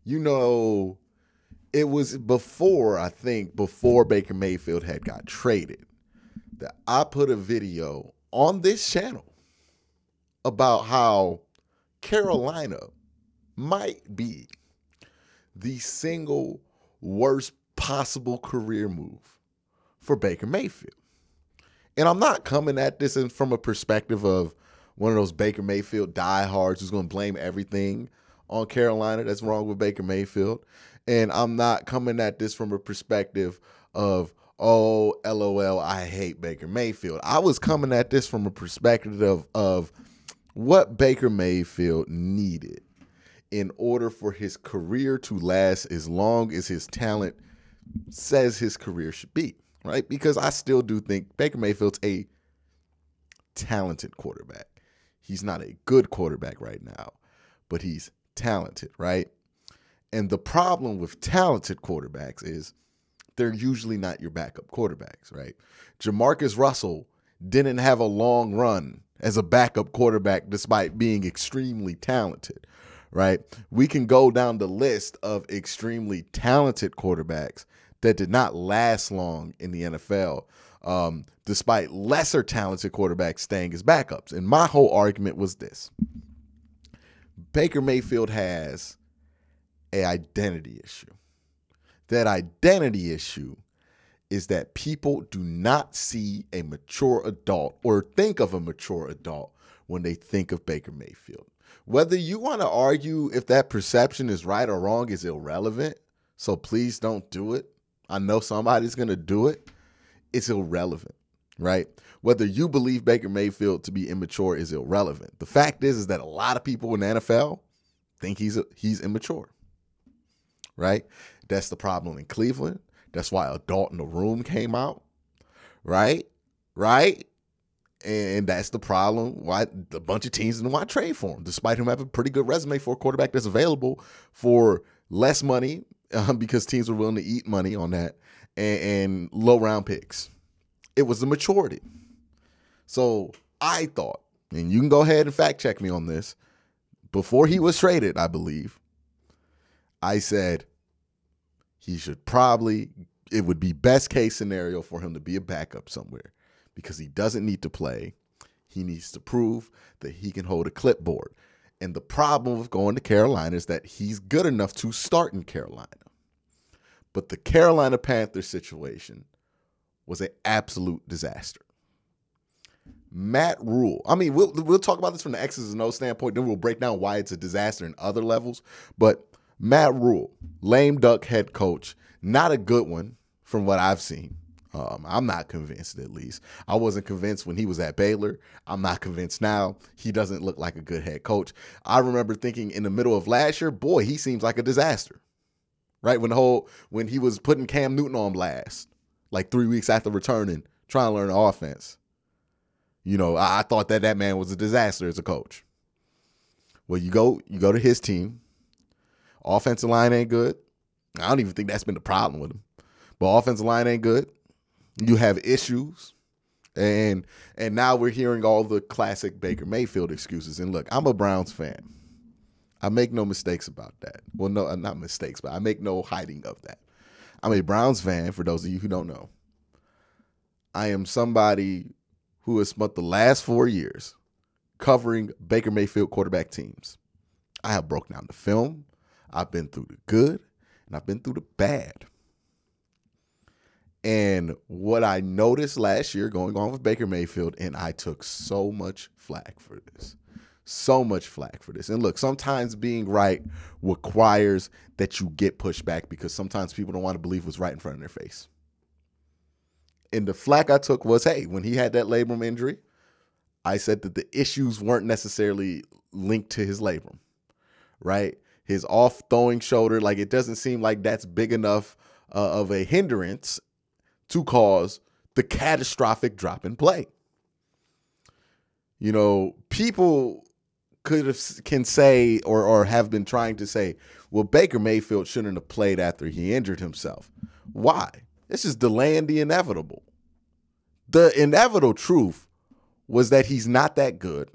You know, it was before Baker Mayfield had got traded, that I put a video on this channel about how Carolina might be the single worst possible career move for Baker Mayfield. And I'm not coming at this from a perspective of one of those Baker Mayfield diehards who's going to blame everything on Carolina that's wrong with Baker Mayfield. And I'm not coming at this from a perspective of, oh, LOL, I hate Baker Mayfield. I was coming at this from a perspective of what Baker Mayfield needed in order for his career to last as long as his talent says his career should be, right? Because I still do think Baker Mayfield's a talented quarterback. He's not a good quarterback right now, but he's talented, right? And the problem with talented quarterbacks is they're usually not your backup quarterbacks, right? Jamarcus Russell didn't have a long run as a backup quarterback despite being extremely talented, right? We can go down the list of extremely talented quarterbacks that did not last long in the NFL, despite lesser talented quarterbacks staying as backups. And my whole argument was this. Baker Mayfield has an identity issue. That identity issue is that people do not see a mature adult or think of a mature adult when they think of Baker Mayfield. Whether you want to argue if that perception is right or wrong is irrelevant, so please don't do it. I know somebody's going to do it. It's irrelevant, right? Whether you believe Baker Mayfield to be immature is irrelevant. The fact is that a lot of people in the NFL think he's immature, right? That's the problem in Cleveland. That's why Adult in the Room came out, right? And that's the problem why a bunch of teams didn't want to trade for him, despite him having a pretty good resume for a quarterback that's available for less money because teams were willing to eat money on that and low round picks. It was the maturity. So I thought, and you can go ahead and fact check me on this, before he was traded, I believe, I said he should it would be best case scenario for him to be a backup somewhere because he doesn't need to play. He needs to prove that he can hold a clipboard. And the problem with going to Carolina is that he's good enough to start in Carolina. But the Carolina Panthers situation was an absolute disaster. Matt Rhule. I mean, we'll talk about this from the X's and O's standpoint, then we'll break down why it's a disaster in other levels. But Matt Rhule, lame duck head coach, not a good one from what I've seen. I'm not convinced, at least. I wasn't convinced when he was at Baylor. I'm not convinced now. He doesn't look like a good head coach. I remember thinking in the middle of last year, boy, he seems like a disaster, right? When he was putting Cam Newton on blast, like 3 weeks after returning, trying to learn the offense. You know, I thought that man was a disaster as a coach. Well, you go to his team. Offensive line ain't good. I don't even think that's been the problem with him. But offensive line ain't good. You have issues. And now we're hearing all the classic Baker Mayfield excuses. And look, I'm a Browns fan. I make no mistakes about that. Well, no, not mistakes, but I make no hiding of that. I'm a Browns fan, for those of you who don't know. I am somebody who has spent the last 4 years covering Baker Mayfield quarterback teams. I have broken down the film. I've been through the good, and I've been through the bad. And what I noticed last year going on with Baker Mayfield, and I took so much flack for this. So much flack for this. And look, sometimes being right requires that you get pushed back because sometimes people don't want to believe what's right in front of their face. And the flack I took was, hey, when he had that labrum injury, I said that the issues weren't necessarily linked to his labrum, right? His off-throwing shoulder, like it doesn't seem like that's big enough of a hindrance to cause the catastrophic drop in play. You know, people can say or have been trying to say, well, Baker Mayfield shouldn't have played after he injured himself. Why? It's just delaying the inevitable. The inevitable truth was that he's not that good.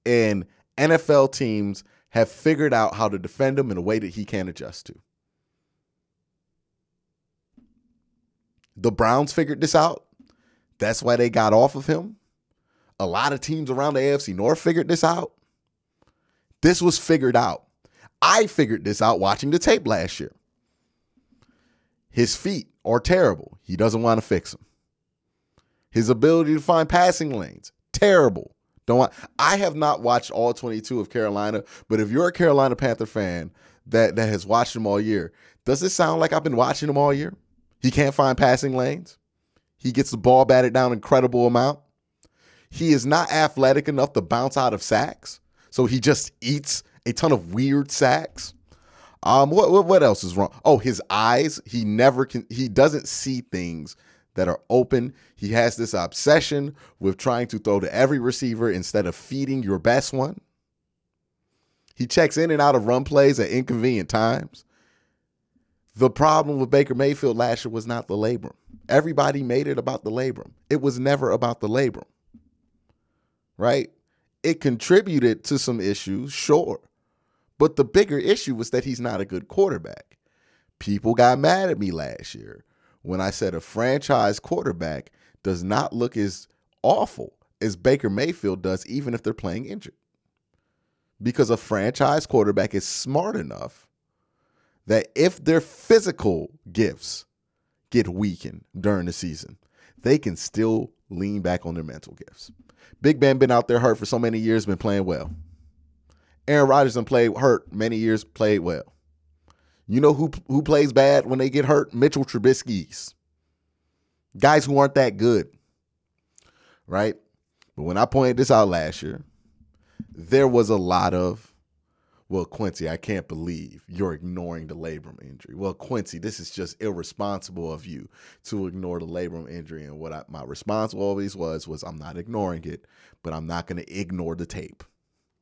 And NFL teams have figured out how to defend him in a way that he can't adjust to. The Browns figured this out. That's why they got off of him. A lot of teams around the AFC North figured this out. This was figured out. I figured this out watching the tape last year. His feet are terrible. He doesn't want to fix them. His ability to find passing lanes, terrible. I have not watched all 22 of Carolina, but if you're a Carolina Panther fan that has watched them all year, does it sound like I've been watching them all year? He can't find passing lanes. He gets the ball batted down an incredible amount. He is not athletic enough to bounce out of sacks, so he just eats a ton of weird sacks. What else is wrong? Oh, his eyes. He doesn't see things that are open. He has this obsession with trying to throw to every receiver instead of feeding your best one. He checks in and out of run plays at inconvenient times. The problem with Baker Mayfield last year was not the labrum. Everybody made it about the labrum. It was never about the labrum, right? It contributed to some issues, sure. But the bigger issue was that he's not a good quarterback. People got mad at me last year when I said a franchise quarterback does not look as awful as Baker Mayfield does, even if they're playing injured. Because a franchise quarterback is smart enough that if their physical gifts get weakened during the season, they can still lean back on their mental gifts. Big Ben been out there hurt for so many years, been playing well. Aaron Rodgers done played hurt many years, played well. You know who plays bad when they get hurt? Mitchell Trubisky's. Guys who aren't that good, right? But when I pointed this out last year, there was a lot of, well, Quincy, I can't believe you're ignoring the labrum injury. Well, Quincy, this is just irresponsible of you to ignore the labrum injury. And what my response always was I'm not ignoring it, but I'm not going to ignore the tape.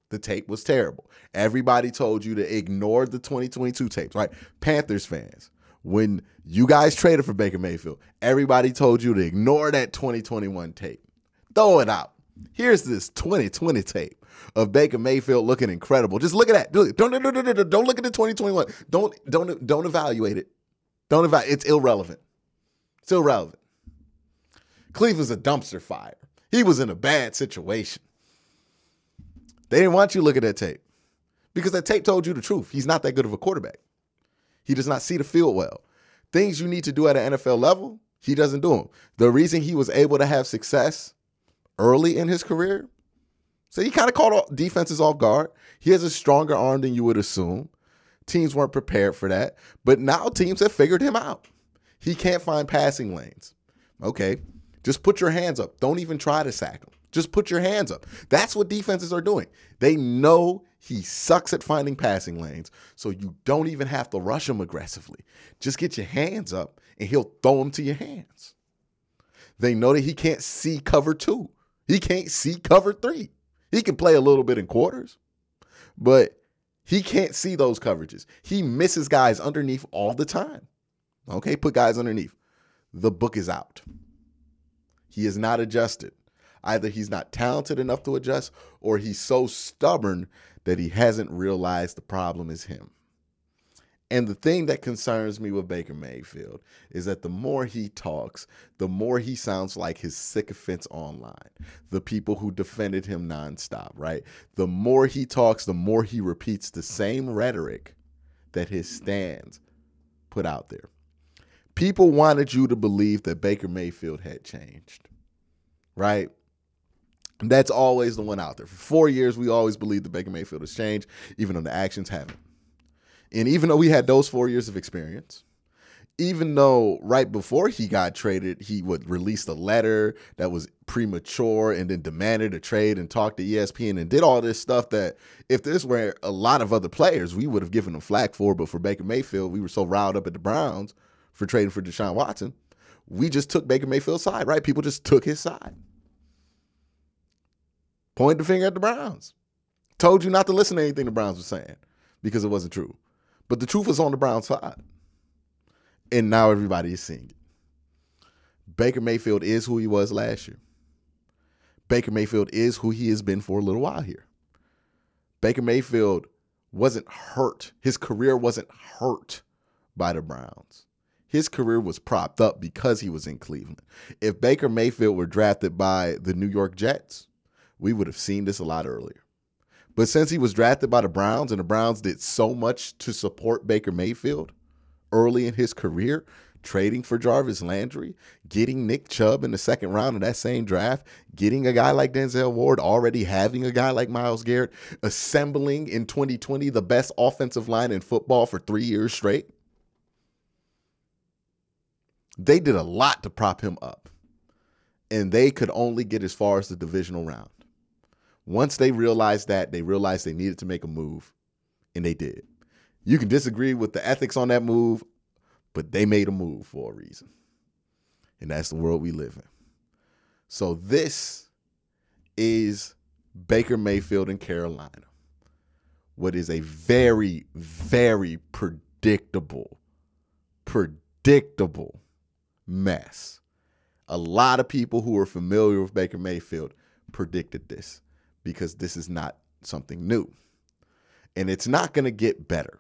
The tape was terrible. Everybody told you to ignore the 2022 tapes, right? Panthers fans, when you guys traded for Baker Mayfield, everybody told you to ignore that 2021 tape. Throw it out. Here's this 2020 tape of Baker Mayfield looking incredible. Just look at that. Don't look at the 2021. Don't evaluate it. Don't evaluate. It's irrelevant. It's irrelevant. Cleveland's a dumpster fire. He was in a bad situation. They didn't want you to look at that tape because that tape told you the truth. He's not that good of a quarterback. He does not see the field well. Things you need to do at an NFL level, he doesn't do them. The reason he was able to have success early in his career, so he kind of caught defenses off guard. He has a stronger arm than you would assume. Teams weren't prepared for that, but now teams have figured him out. He can't find passing lanes. Okay, just put your hands up. Don't even try to sack him. Just put your hands up. That's what defenses are doing. They know he sucks at finding passing lanes, so you don't even have to rush him aggressively. Just get your hands up, and he'll throw them to your hands. They know that he can't see cover 2. He can't see cover 3. He can play a little bit in quarters, but he can't see those coverages. He misses guys underneath all the time. Okay, put guys underneath. The book is out. He is not adjusted. Either he's not talented enough to adjust, or he's so stubborn that he hasn't realized the problem is him. And the thing that concerns me with Baker Mayfield is that the more he talks, the more he sounds like his sycophants online, the people who defended him nonstop, right? The more he talks, the more he repeats the same rhetoric that his stands put out there. People wanted you to believe that Baker Mayfield had changed, right? That's always the one out there. For 4 years, we always believed that Baker Mayfield has changed, even though the actions haven't. And even though we had those 4 years of experience, even though right before he got traded, he would release a letter that was premature and then demanded a trade and talked to ESPN and did all this stuff that if this were a lot of other players, we would have given him flack for. But for Baker Mayfield, we were so riled up at the Browns for trading for Deshaun Watson. We just took Baker Mayfield's side, right? People just took his side. Pointed the finger at the Browns. Told you not to listen to anything the Browns were saying because it wasn't true. But the truth was on the Browns' side. And now everybody is seeing it. Baker Mayfield is who he was last year. Baker Mayfield is who he has been for a little while here. Baker Mayfield wasn't hurt. His career wasn't hurt by the Browns. His career was propped up because he was in Cleveland. If Baker Mayfield were drafted by the New York Jets, we would have seen this a lot earlier. But since he was drafted by the Browns and the Browns did so much to support Baker Mayfield early in his career, trading for Jarvis Landry, getting Nick Chubb in the second round of that same draft, getting a guy like Denzel Ward, already having a guy like Myles Garrett, assembling in 2020 the best offensive line in football for 3 years straight. They did a lot to prop him up, and they could only get as far as the divisional round. Once they realized that, they realized they needed to make a move, and they did. You can disagree with the ethics on that move, but they made a move for a reason. And that's the world we live in. So this is Baker Mayfield in Carolina. What is a very, very predictable mess. A lot of people who are familiar with Baker Mayfield predicted this because this is not something new. And it's not going to get better.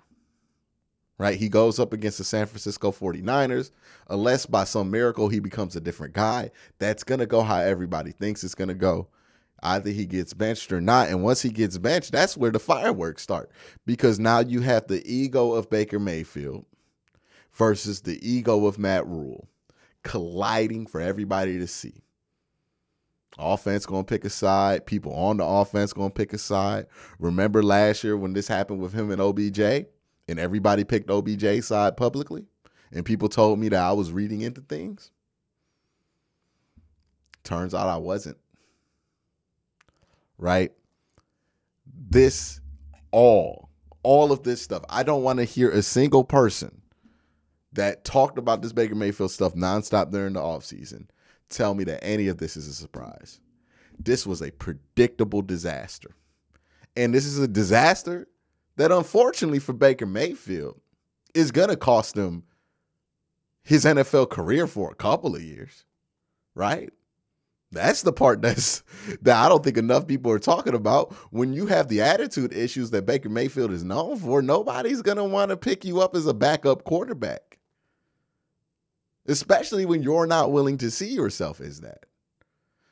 Right? He goes up against the San Francisco 49ers. Unless by some miracle he becomes a different guy, that's going to go how everybody thinks it's going to go. Either he gets benched or not. And once he gets benched, that's where the fireworks start. Because now you have the ego of Baker Mayfield versus the ego of Matt Rhule colliding for everybody to see. Offense going to pick a side. People on the offense going to pick a side. Remember last year when this happened with him and OBJ? And everybody picked OBJ's side publicly, and people told me that I was reading into things. Turns out I wasn't. Right? This, all of this stuff, I don't want to hear a single person that talked about this Baker Mayfield stuff nonstop during the offseason tell me that any of this is a surprise. This was a predictable disaster. And this is a disaster that unfortunately for Baker Mayfield is going to cost him his NFL career for a couple of years, right? That's the part that I don't think enough people are talking about. When you have the attitude issues that Baker Mayfield is known for, nobody's going to want to pick you up as a backup quarterback, especially when you're not willing to see yourself as that.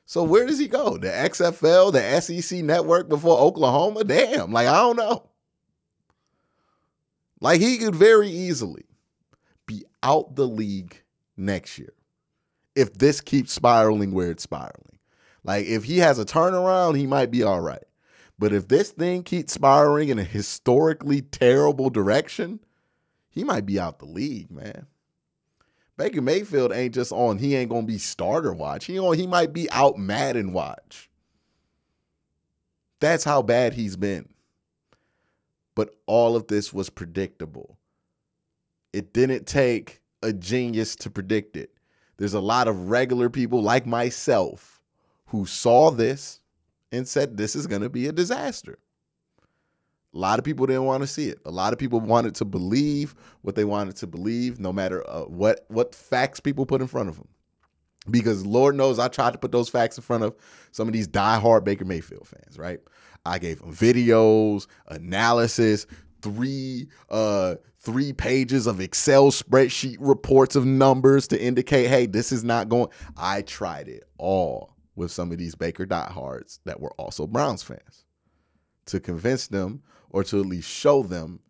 So where does he go? The XFL, the SEC network before Oklahoma? Damn, I don't know. He could very easily be out the league next year if this keeps spiraling where it's spiraling. If he has a turnaround, he might be all right. But if this thing keeps spiraling in a historically terrible direction, he might be out the league, man. Baker Mayfield ain't just on, he ain't going to be starter watch. He might be out Madden watch. That's how bad he's been. But all of this was predictable. It didn't take a genius to predict it. There's a lot of regular people like myself who saw this and said this is going to be a disaster. A lot of people didn't want to see it. A lot of people wanted to believe what they wanted to believe, no matter what facts people put in front of them. Because Lord knows I tried to put those facts in front of some of these diehard Baker Mayfield fans, right? I gave them videos, analysis, three pages of Excel spreadsheet reports of numbers to indicate, hey, this is not going. I tried it all with some of these Baker diehards that were also Browns fans to convince them or to at least show them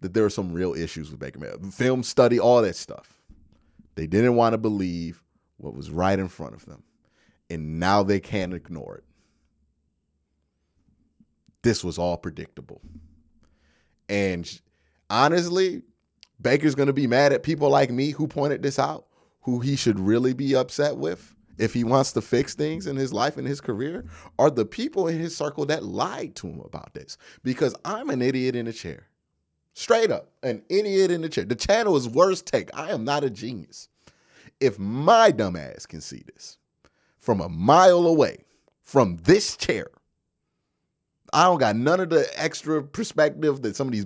that there are some real issues with Baker Mayfield. Film study, all that stuff. They didn't want to believe what was right in front of them. And now they can't ignore it. This was all predictable. And honestly, Baker's going to be mad at people like me who pointed this out, who he should really be upset with if he wants to fix things in his life and his career, are the people in his circle that lied to him about this. Because I'm an idiot in a chair. Straight up, an idiot in the chair. The channel is worst take. I am not a genius. If my dumb ass can see this from a mile away from this chair, I don't got none of the extra perspective that some of these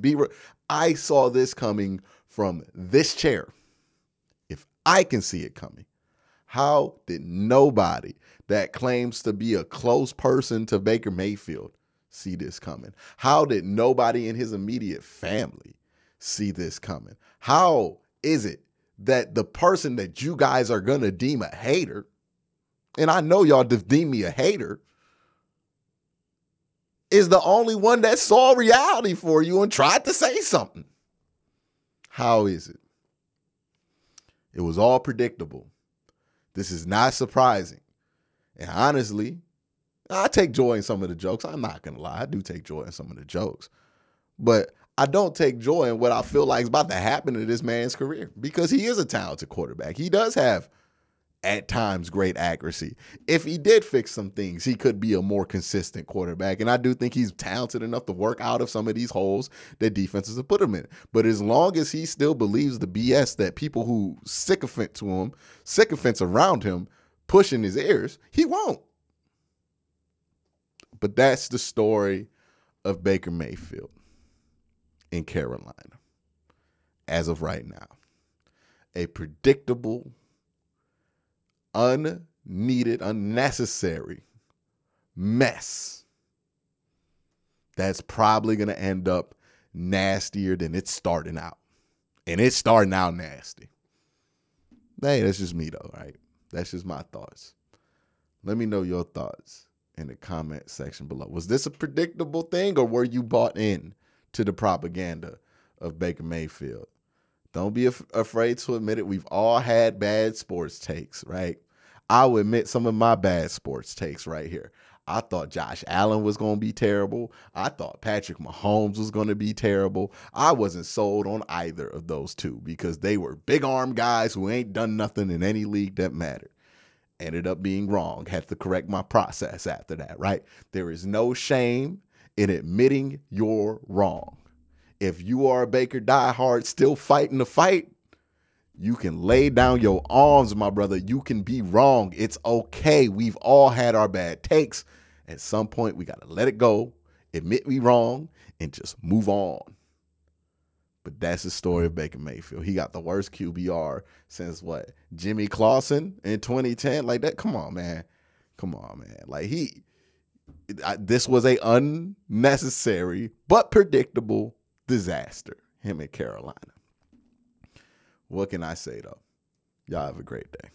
I saw this coming from this chair. If I can see it coming, how did nobody that claims to be a close person to Baker Mayfield see this coming? How did nobody in his immediate family see this coming? How is it that the person that you guys are going to deem a hater, and I know y'all deem me a hater, is the only one that saw reality for you and tried to say something? How is it? It was all predictable. This is not surprising. And honestly, I take joy in some of the jokes. I'm not going to lie. I do take joy in some of the jokes. But I don't take joy in what I feel like is about to happen to this man's career, because he is a talented quarterback. He does have, at times, great accuracy. If he did fix some things, he could be a more consistent quarterback. And I do think he's talented enough to work out of some of these holes that defenses have put him in. But as long as he still believes the BS that people who sycophants around him push in his ears, he won't. But that's the story of Baker Mayfield in Carolina as of right now. A predictable, unneeded, unnecessary mess that's probably going to end up nastier than it's starting out. And it's starting out nasty. Hey, that's just me though, right? That's just my thoughts. Let me know your thoughts in the comment section below. Was this a predictable thing, or were you bought in to the propaganda of Baker Mayfield? Don't be afraid to admit it. We've all had bad sports takes, right? I'll admit some of my bad sports takes right here. I thought Josh Allen was going to be terrible. I thought Patrick Mahomes was going to be terrible. I wasn't sold on either of those two because they were big arm guys who ain't done nothing in any league that mattered. Ended up being wrong. Had to correct my process after that, right? There is no shame in admitting you're wrong. If you are a Baker diehard still fighting the fight, you can lay down your arms, my brother. You can be wrong. It's okay. We've all had our bad takes. At some point, we got to let it go, admit we wrong, and just move on. But that's the story of Baker Mayfield. He got the worst QBR since what? Jimmy Clausen in 2010? Like that? Come on, man. Come on, man. Like this was a unnecessary but predictable disaster. Him in Carolina. What can I say though? Y'all have a great day.